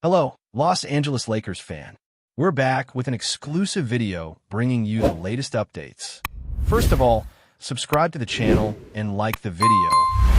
Hello, Los Angeles Lakers fan. We're back with an exclusive video bringing you the latest updates. First of all, subscribe to the channel and like the video.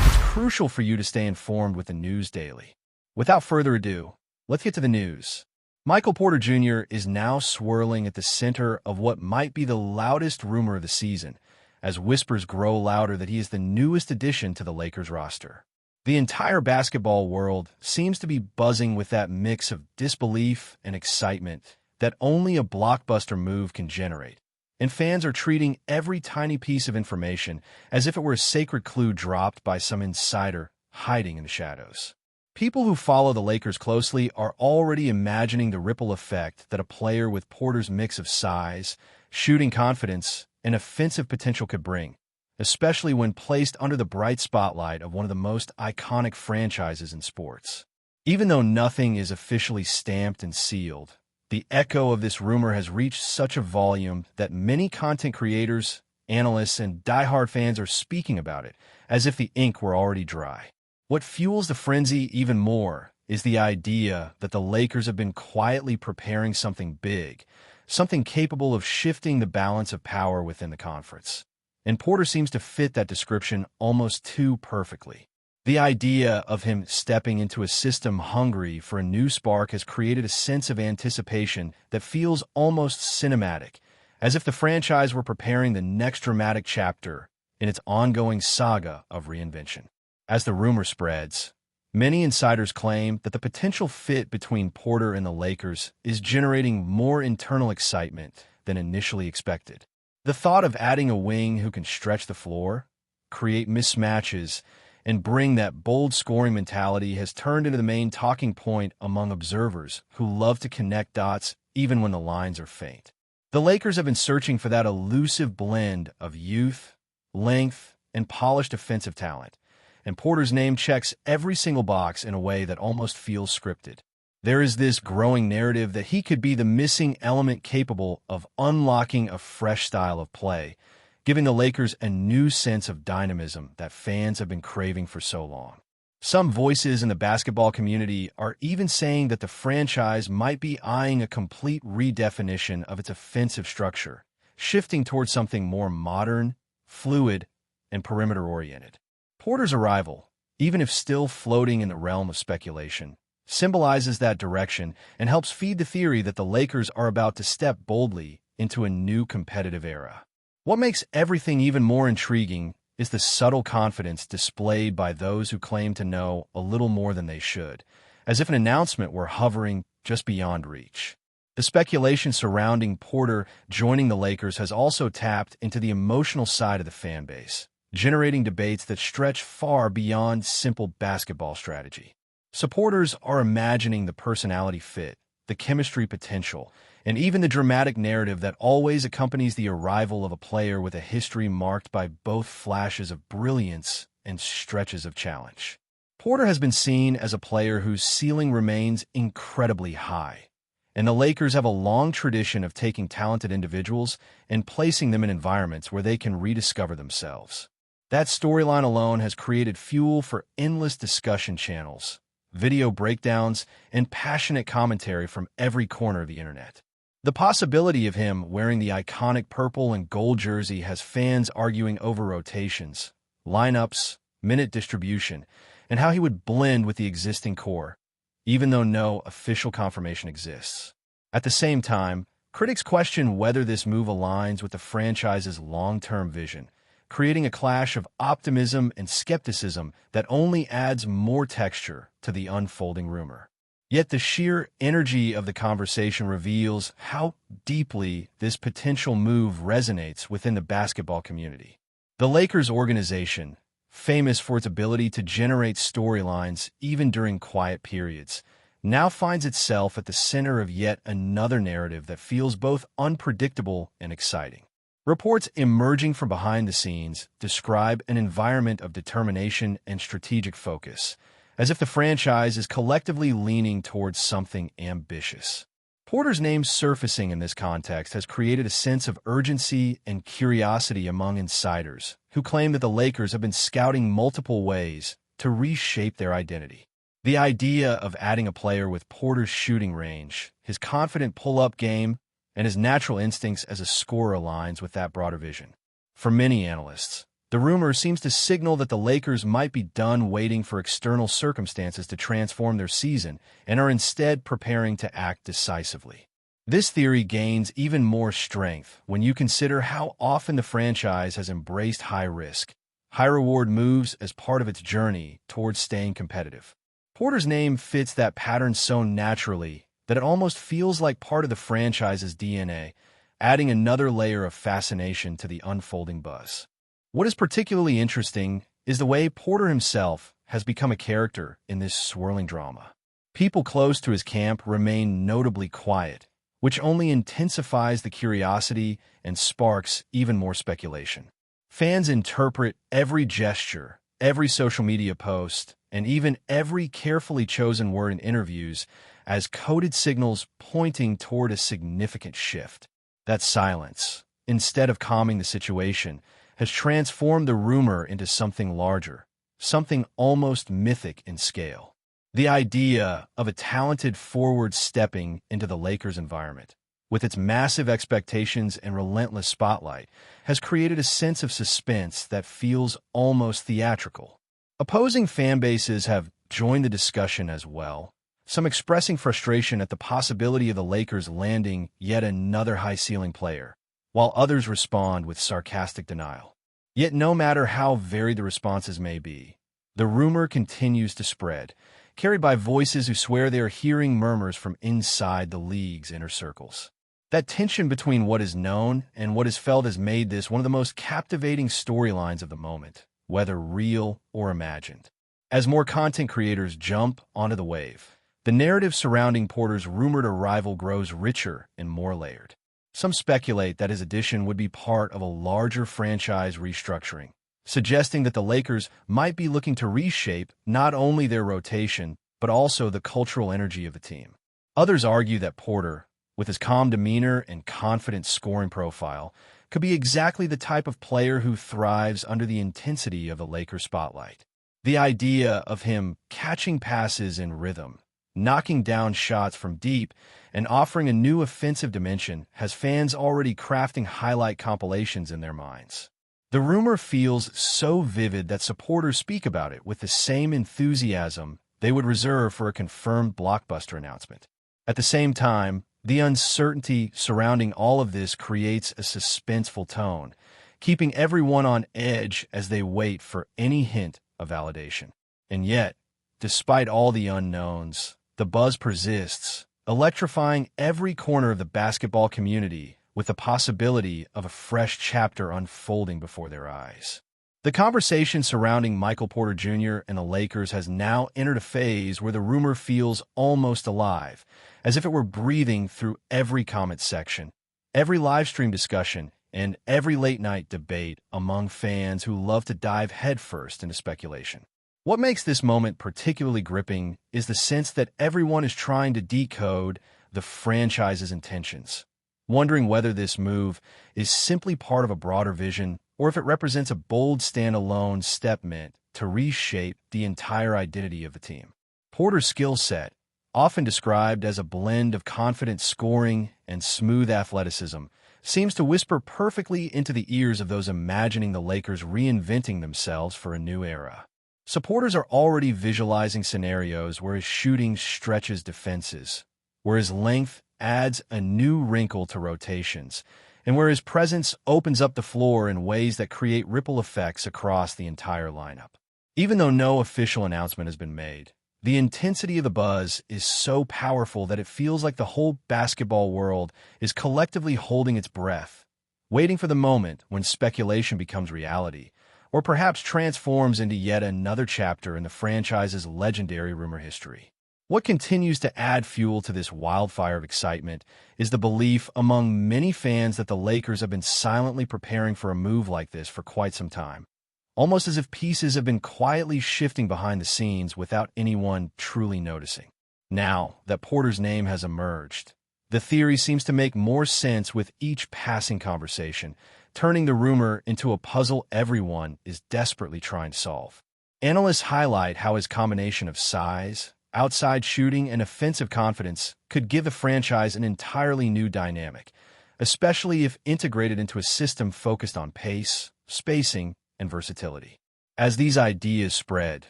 It's crucial for you to stay informed with the news daily. Without further ado, let's get to the news. Michael Porter Jr. is now swirling at the center of what might be the loudest rumor of the season, as whispers grow louder that he is the newest addition to the Lakers roster. The entire basketball world seems to be buzzing with that mix of disbelief and excitement that only a blockbuster move can generate. And fans are treating every tiny piece of information as if it were a sacred clue dropped by some insider hiding in the shadows. People who follow the Lakers closely are already imagining the ripple effect that a player with Porter's mix of size, shooting confidence, and offensive potential could bring, especially when placed under the bright spotlight of one of the most iconic franchises in sports. Even though nothing is officially stamped and sealed, the echo of this rumor has reached such a volume that many content creators, analysts, and diehard fans are speaking about it as if the ink were already dry. What fuels the frenzy even more is the idea that the Lakers have been quietly preparing something big, something capable of shifting the balance of power within the conference. And Porter seems to fit that description almost too perfectly. The idea of him stepping into a system hungry for a new spark has created a sense of anticipation that feels almost cinematic, as if the franchise were preparing the next dramatic chapter in its ongoing saga of reinvention. As the rumor spreads, many insiders claim that the potential fit between Porter and the Lakers is generating more internal excitement than initially expected. The thought of adding a wing who can stretch the floor, create mismatches, and bring that bold scoring mentality has turned into the main talking point among observers who love to connect dots even when the lines are faint. The Lakers have been searching for that elusive blend of youth, length, and polished offensive talent, and Porter's name checks every single box in a way that almost feels scripted. There is this growing narrative that he could be the missing element capable of unlocking a fresh style of play, giving the Lakers a new sense of dynamism that fans have been craving for so long. Some voices in the basketball community are even saying that the franchise might be eyeing a complete redefinition of its offensive structure, shifting towards something more modern, fluid, and perimeter-oriented. Porter's arrival, even if still floating in the realm of speculation, symbolizes that direction and helps feed the theory that the Lakers are about to step boldly into a new competitive era. What makes everything even more intriguing is the subtle confidence displayed by those who claim to know a little more than they should, as if an announcement were hovering just beyond reach. The speculation surrounding Porter joining the Lakers has also tapped into the emotional side of the fan base, generating debates that stretch far beyond simple basketball strategy. Supporters are imagining the personality fit, the chemistry potential, and even the dramatic narrative that always accompanies the arrival of a player with a history marked by both flashes of brilliance and stretches of challenge. Porter has been seen as a player whose ceiling remains incredibly high, and the Lakers have a long tradition of taking talented individuals and placing them in environments where they can rediscover themselves. That storyline alone has created fuel for endless discussion channels, video breakdowns, and passionate commentary from every corner of the internet. The possibility of him wearing the iconic purple and gold jersey has fans arguing over rotations, lineups, minute distribution, and how he would blend with the existing core, even though no official confirmation exists. At the same time, critics question whether this move aligns with the franchise's long-term vision, creating a clash of optimism and skepticism that only adds more texture to the unfolding rumor. Yet the sheer energy of the conversation reveals how deeply this potential move resonates within the basketball community. The Lakers organization, famous for its ability to generate storylines even during quiet periods, now finds itself at the center of yet another narrative that feels both unpredictable and exciting. Reports emerging from behind the scenes describe an environment of determination and strategic focus, as if the franchise is collectively leaning towards something ambitious. Porter's name surfacing in this context has created a sense of urgency and curiosity among insiders, who claim that the Lakers have been scouting multiple ways to reshape their identity. The idea of adding a player with Porter's shooting range, his confident pull-up game, and his natural instincts as a scorer aligns with that broader vision. For many analysts, the rumor seems to signal that the Lakers might be done waiting for external circumstances to transform their season and are instead preparing to act decisively. This theory gains even more strength when you consider how often the franchise has embraced high-risk, high-reward moves as part of its journey towards staying competitive. Porter's name fits that pattern so naturally that it almost feels like part of the franchise's DNA, adding another layer of fascination to the unfolding buzz. What is particularly interesting is the way Porter himself has become a character in this swirling drama. People close to his camp remain notably quiet, which only intensifies the curiosity and sparks even more speculation. Fans interpret every gesture, every social media post, and even every carefully chosen word in interviews as coded signals pointing toward a significant shift. That silence, instead of calming the situation, has transformed the rumor into something larger, something almost mythic in scale. The idea of a talented forward stepping into the Lakers environment, with its massive expectations and relentless spotlight, has created a sense of suspense that feels almost theatrical. Opposing fan bases have joined the discussion as well, some expressing frustration at the possibility of the Lakers landing yet another high-ceiling player, while others respond with sarcastic denial. Yet no matter how varied the responses may be, the rumor continues to spread, carried by voices who swear they are hearing murmurs from inside the league's inner circles. That tension between what is known and what is felt has made this one of the most captivating storylines of the moment, whether real or imagined. As more content creators jump onto the wave, the narrative surrounding Porter's rumored arrival grows richer and more layered. Some speculate that his addition would be part of a larger franchise restructuring, suggesting that the Lakers might be looking to reshape not only their rotation, but also the cultural energy of the team. Others argue that Porter, with his calm demeanor and confident scoring profile, could be exactly the type of player who thrives under the intensity of the Lakers spotlight. The idea of him catching passes in rhythm, knocking down shots from deep, and offering a new offensive dimension has fans already crafting highlight compilations in their minds. The rumor feels so vivid that supporters speak about it with the same enthusiasm they would reserve for a confirmed blockbuster announcement. At the same time, the uncertainty surrounding all of this creates a suspenseful tone, keeping everyone on edge as they wait for any hint of validation. And yet, despite all the unknowns, the buzz persists, electrifying every corner of the basketball community with the possibility of a fresh chapter unfolding before their eyes. The conversation surrounding Michael Porter Jr. and the Lakers has now entered a phase where the rumor feels almost alive, as if it were breathing through every comment section, every livestream discussion, and every late-night debate among fans who love to dive headfirst into speculation. What makes this moment particularly gripping is the sense that everyone is trying to decode the franchise's intentions, wondering whether this move is simply part of a broader vision or if it represents a bold standalone step meant to reshape the entire identity of the team. Porter's skill set, often described as a blend of confident scoring and smooth athleticism, seems to whisper perfectly into the ears of those imagining the Lakers reinventing themselves for a new era. Supporters are already visualizing scenarios where his shooting stretches defenses, where his length adds a new wrinkle to rotations, and where his presence opens up the floor in ways that create ripple effects across the entire lineup. Even though no official announcement has been made, the intensity of the buzz is so powerful that it feels like the whole basketball world is collectively holding its breath, waiting for the moment when speculation becomes reality, or perhaps transforms into yet another chapter in the franchise's legendary rumor history. What continues to add fuel to this wildfire of excitement is the belief among many fans that the Lakers have been silently preparing for a move like this for quite some time, almost as if pieces have been quietly shifting behind the scenes without anyone truly noticing. Now that Porter's name has emerged, the theory seems to make more sense with each passing conversation, turning the rumor into a puzzle everyone is desperately trying to solve. Analysts highlight how his combination of size, outside shooting, and offensive confidence could give the franchise an entirely new dynamic, especially if integrated into a system focused on pace, spacing, and versatility. As these ideas spread,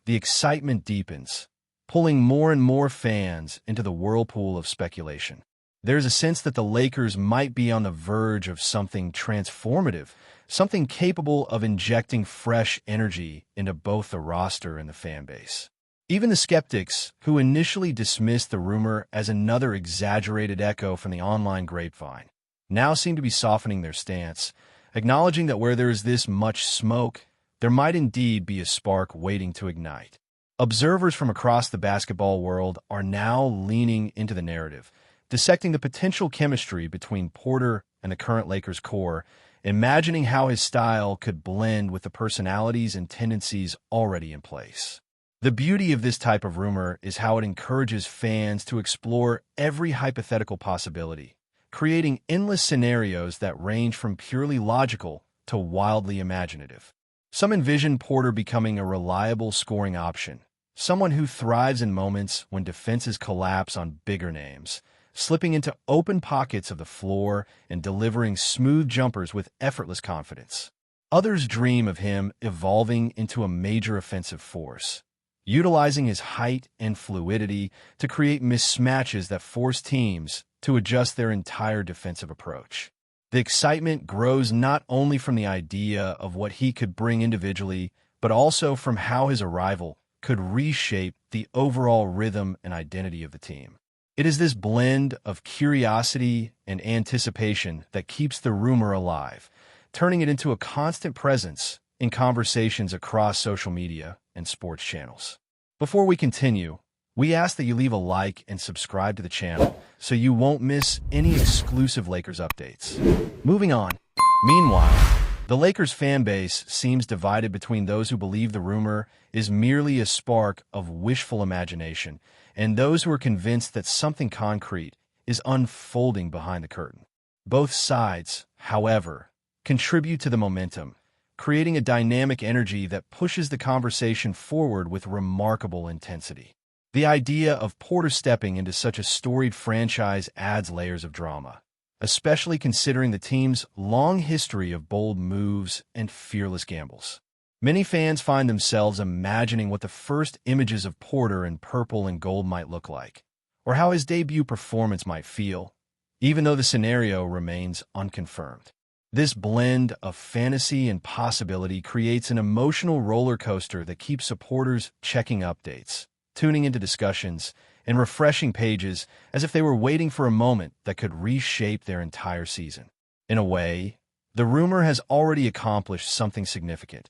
the excitement deepens, pulling more and more fans into the whirlpool of speculation. There's a sense that the Lakers might be on the verge of something transformative, something capable of injecting fresh energy into both the roster and the fan base. Even the skeptics, who initially dismissed the rumor as another exaggerated echo from the online grapevine, now seem to be softening their stance, acknowledging that where there is this much smoke, there might indeed be a spark waiting to ignite. Observers from across the basketball world are now leaning into the narrative, dissecting the potential chemistry between Porter and the current Lakers core, imagining how his style could blend with the personalities and tendencies already in place. The beauty of this type of rumor is how it encourages fans to explore every hypothetical possibility, creating endless scenarios that range from purely logical to wildly imaginative. Some envision Porter becoming a reliable scoring option, someone who thrives in moments when defenses collapse on bigger names, slipping into open pockets of the floor and delivering smooth jumpers with effortless confidence. Others dream of him evolving into a major offensive force, utilizing his height and fluidity to create mismatches that force teams to adjust their entire defensive approach. The excitement grows not only from the idea of what he could bring individually, but also from how his arrival could reshape the overall rhythm and identity of the team. It is this blend of curiosity and anticipation that keeps the rumor alive, turning it into a constant presence in conversations across social media and sports channels. Before we continue, we ask that you leave a like and subscribe to the channel so you won't miss any exclusive Lakers updates. Moving on. Meanwhile, the Lakers fan base seems divided between those who believe the rumor is merely a spark of wishful imagination and those who are convinced that something concrete is unfolding behind the curtain. Both sides, however, contribute to the momentum, creating a dynamic energy that pushes the conversation forward with remarkable intensity. The idea of Porter stepping into such a storied franchise adds layers of drama, especially considering the team's long history of bold moves and fearless gambles. Many fans find themselves imagining what the first images of Porter in purple and gold might look like, or how his debut performance might feel, even though the scenario remains unconfirmed. This blend of fantasy and possibility creates an emotional roller coaster that keeps supporters checking updates, tuning into discussions, and refreshing pages as if they were waiting for a moment that could reshape their entire season. In a way, the rumor has already accomplished something significant.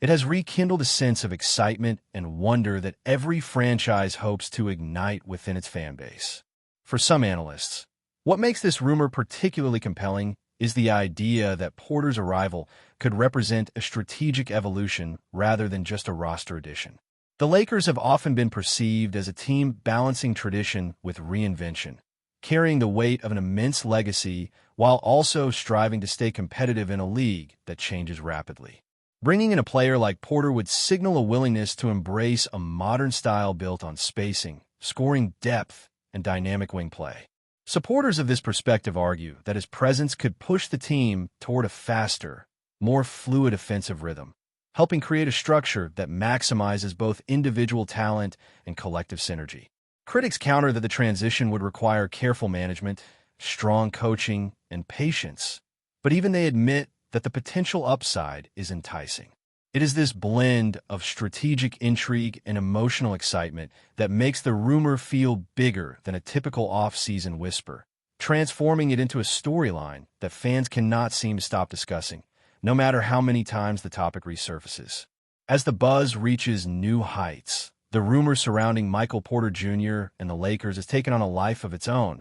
It has rekindled a sense of excitement and wonder that every franchise hopes to ignite within its fan base. For some analysts, what makes this rumor particularly compelling is the idea that Porter's arrival could represent a strategic evolution rather than just a roster addition. The Lakers have often been perceived as a team balancing tradition with reinvention, carrying the weight of an immense legacy while also striving to stay competitive in a league that changes rapidly. Bringing in a player like Porter would signal a willingness to embrace a modern style built on spacing, scoring depth, and dynamic wing play. Supporters of this perspective argue that his presence could push the team toward a faster, more fluid offensive rhythm, helping create a structure that maximizes both individual talent and collective synergy. Critics counter that the transition would require careful management, strong coaching, and patience, but even they admit that the potential upside is enticing. It is this blend of strategic intrigue and emotional excitement that makes the rumor feel bigger than a typical off-season whisper, transforming it into a storyline that fans cannot seem to stop discussing, no matter how many times the topic resurfaces. As the buzz reaches new heights, the rumor surrounding Michael Porter Jr. and the Lakers has taken on a life of its own,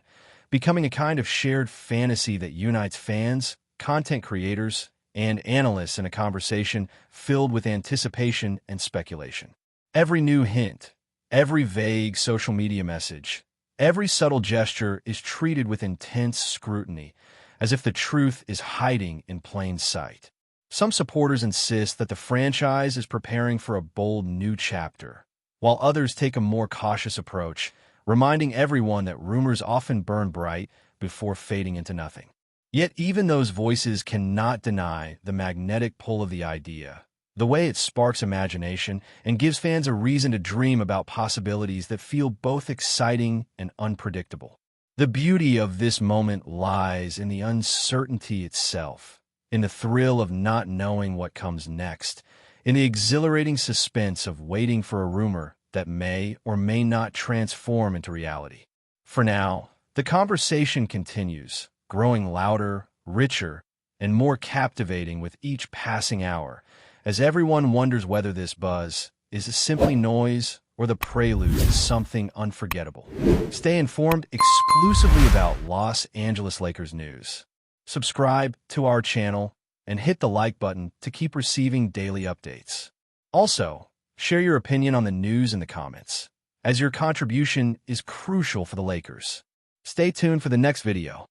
becoming a kind of shared fantasy that unites fans, content creators, and analysts in a conversation filled with anticipation and speculation. Every new hint, every vague social media message, every subtle gesture is treated with intense scrutiny, as if the truth is hiding in plain sight. Some supporters insist that the franchise is preparing for a bold new chapter, while others take a more cautious approach, reminding everyone that rumors often burn bright before fading into nothing. Yet even those voices cannot deny the magnetic pull of the idea, the way it sparks imagination and gives fans a reason to dream about possibilities that feel both exciting and unpredictable. The beauty of this moment lies in the uncertainty itself, in the thrill of not knowing what comes next, in the exhilarating suspense of waiting for a rumor that may or may not transform into reality. For now, the conversation continues, growing louder, richer, and more captivating with each passing hour, as everyone wonders whether this buzz is simply noise or the prelude to something unforgettable. Stay informed exclusively about Los Angeles Lakers news. Subscribe to our channel and hit the like button to keep receiving daily updates. Also, share your opinion on the news in the comments, as your contribution is crucial for the Lakers. Stay tuned for the next video.